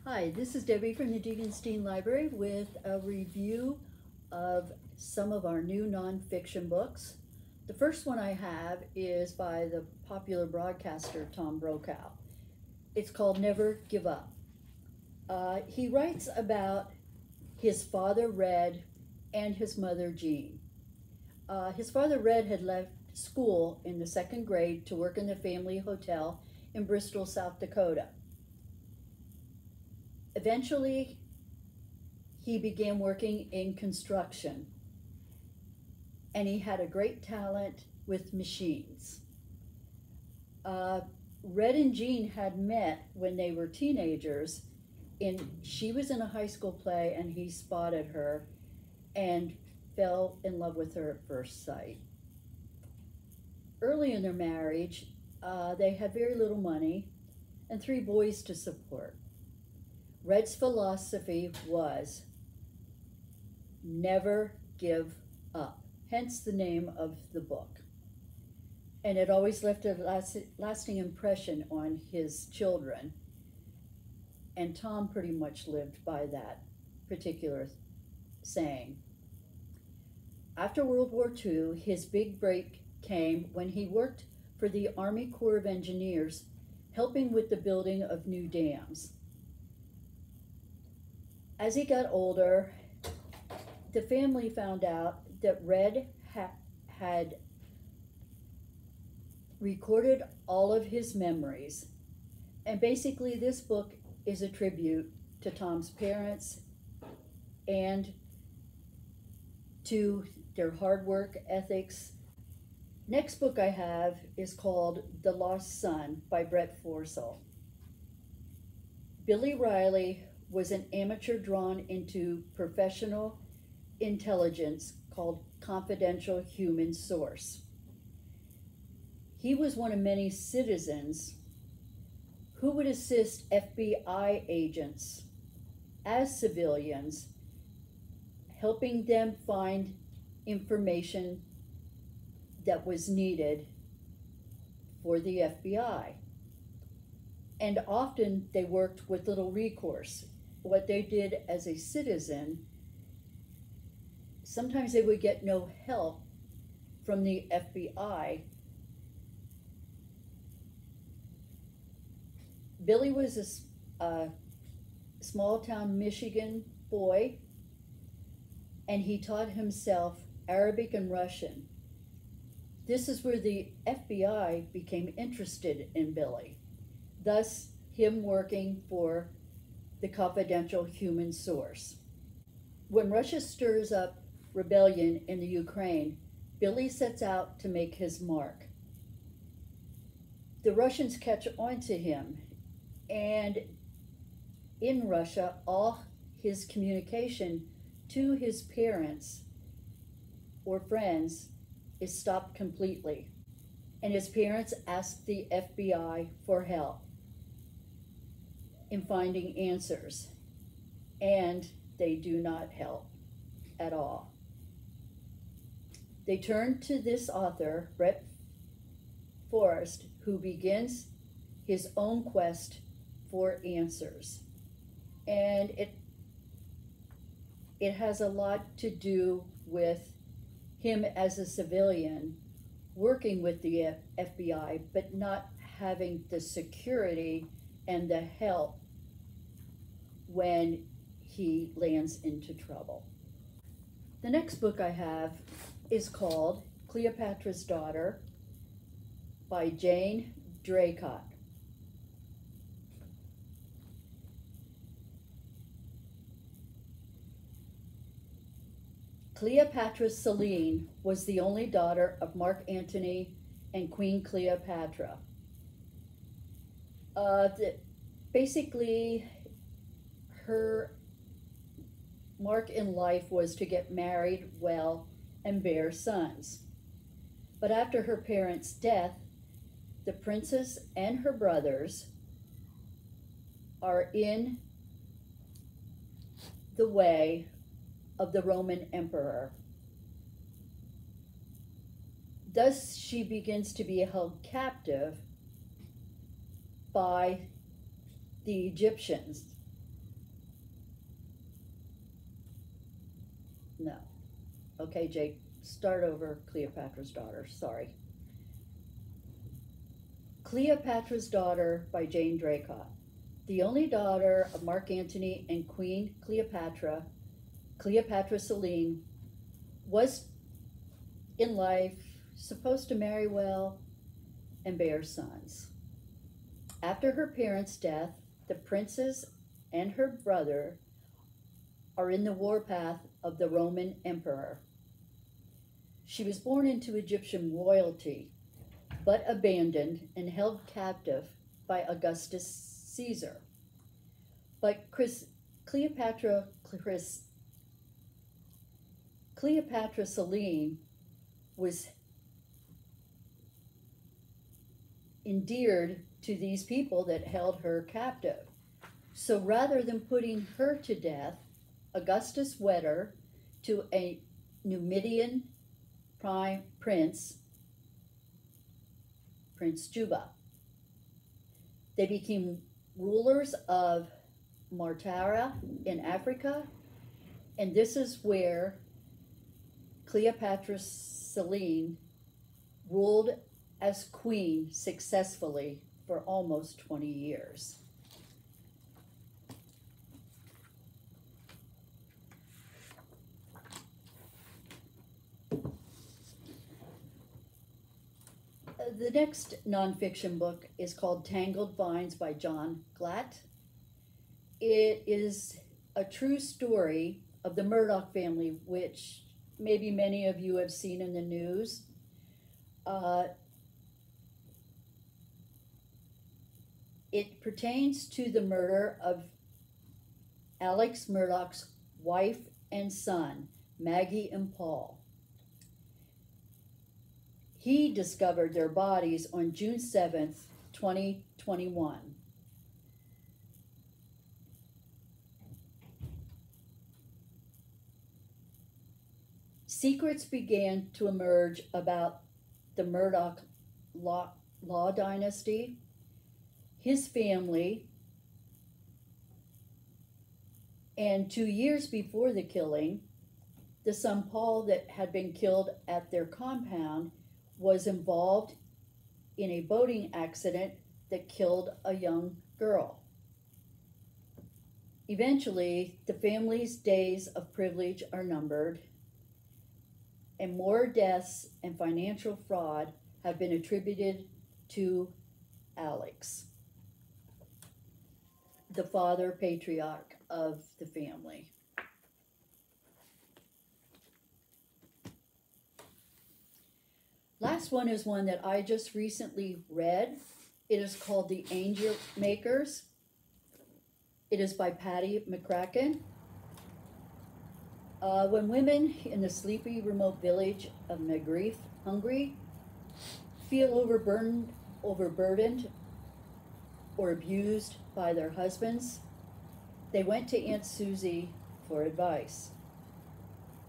Hi, this is Debbie from the Degenstein Library with a review of some of our new nonfiction books. The first one I have is by the popular broadcaster Tom Brokaw. It's called Never Give Up. He writes about his father Red and his mother Jean. His father Red had left school in the second grade to work in the family hotel in Bristol, South Dakota. Eventually, he began working in construction, and he had a great talent with machines. Red and Jean had met when they were teenagers. She was in a high school play, and he spotted her and fell in love with her at first sight. Early in their marriage, they had very little money and 3 boys to support. Red's philosophy was never give up, hence the name of the book. And it always left a lasting impression on his children. And Tom pretty much lived by that particular saying. After World War II, his big break came when he worked for the Army Corps of Engineers, helping with the building of new dams. As he got older, the family found out that Red had recorded all of his memories. And basically this book is a tribute to Tom's parents and to their hard work ethics. Next book I have is called The Lost Son by Brett Forsell. Billy Riley was an amateur drawn into professional intelligence called confidential human source. He was one of many citizens who would assist FBI agents as civilians, helping them find information that was needed for the FBI. And often they worked with little recourse. What they did as a citizen, sometimes they would get no help from the FBI. Billy was a small town Michigan boy, and he taught himself Arabic and Russian. This is where the FBI became interested in Billy, thus him working for the confidential human source. When Russia stirs up rebellion in the Ukraine, Billy sets out to make his mark. The Russians catch on to him, and in Russia, all his communication to his parents or friends is stopped completely, and his parents ask the FBI for help in finding answers, and they do not help at all. They turn to this author, Brett Forrest, who begins his own quest for answers. And it has a lot to do with him as a civilian working with the FBI, but not having the security and the help when he lands into trouble. The next book I have is called Cleopatra's Daughter by Jane Draycott. Cleopatra Selene was the only daughter of Mark Antony and Queen Cleopatra. Basically, her mark in life was to get married well and bear sons. But after her parents' death, the princess and her brothers are in the way of the Roman emperor. Thus, she begins to be held captive by the Egyptians. Okay, Jake, start over. Cleopatra's Daughter, sorry. Cleopatra's Daughter by Jane Draycott. The only daughter of Mark Antony and Queen Cleopatra, Cleopatra Selene, was in life supposed to marry well and bear sons. After her parents' death, the princess and her brother are in the warpath of the Roman emperor. She was born into Egyptian royalty, but abandoned and held captive by Augustus Caesar. But Cleopatra Selene was endeared to these people that held her captive. So rather than putting her to death, Augustus wed her to a Numidian prince, Prince Juba. They became rulers of Martara in Africa, and this is where Cleopatra Selene ruled as queen successfully for almost 20 years. The next nonfiction book is called Tangled Vines by John Glatt. It is a true story of the Murdoch family, which maybe many of you have seen in the news. It pertains to the murder of Alex Murdoch's wife and son, Maggie and Paul. He discovered their bodies on June 7th, 2021. Secrets began to emerge about the Murdoch law dynasty, his family, and 2 years before the killing, the son Paul that had been killed at their compound was involved in a boating accident that killed a young girl. Eventually, the family's days of privilege are numbered, and more deaths and financial fraud have been attributed to Alex, the father patriarch of the family. Last one is one that I just recently read. It is called The Angel Makers. It is by Patty McCracken. When women in the sleepy remote village of Magreth, Hungary, feel overburdened or abused by their husbands, they went to Aunt Susie for advice.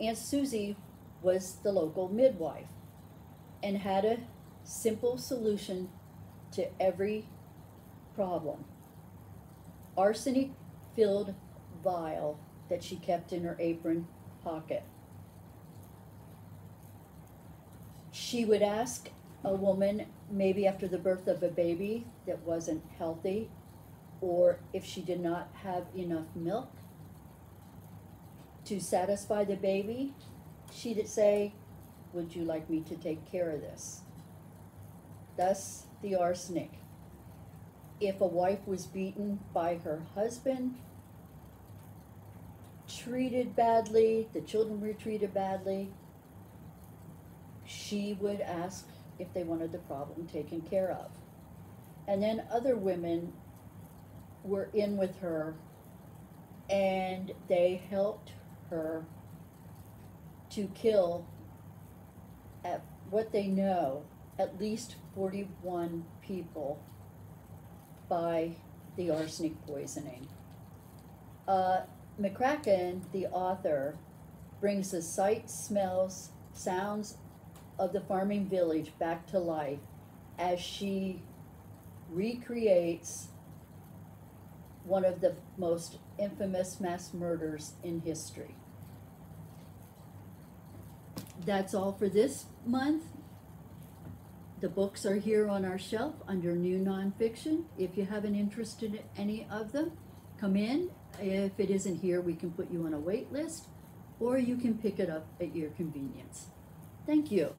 Aunt Susie was the local midwife and had a simple solution to every problem. Arsenic-filled vial that she kept in her apron pocket. She would ask a woman, maybe after the birth of a baby that wasn't healthy, or if she did not have enough milk to satisfy the baby, she'd say, "Would you like me to take care of this?" Thus, the arsenic. If a wife was beaten by her husband, treated badly, the children were treated badly, she would ask if they wanted the problem taken care of. And then other women were in with her, and they helped her to kill, at what they know, at least 41 people by the arsenic poisoning. McCracken, the author, brings the sights, smells, sounds of the farming village back to life as she recreates one of the most infamous mass murders in history. that's all for this month. The books are here on our shelf under new nonfiction. If you have an interest in any of them, come in. If it isn't here, we can put you on a wait list, or you can pick it up at your convenience. Thank you.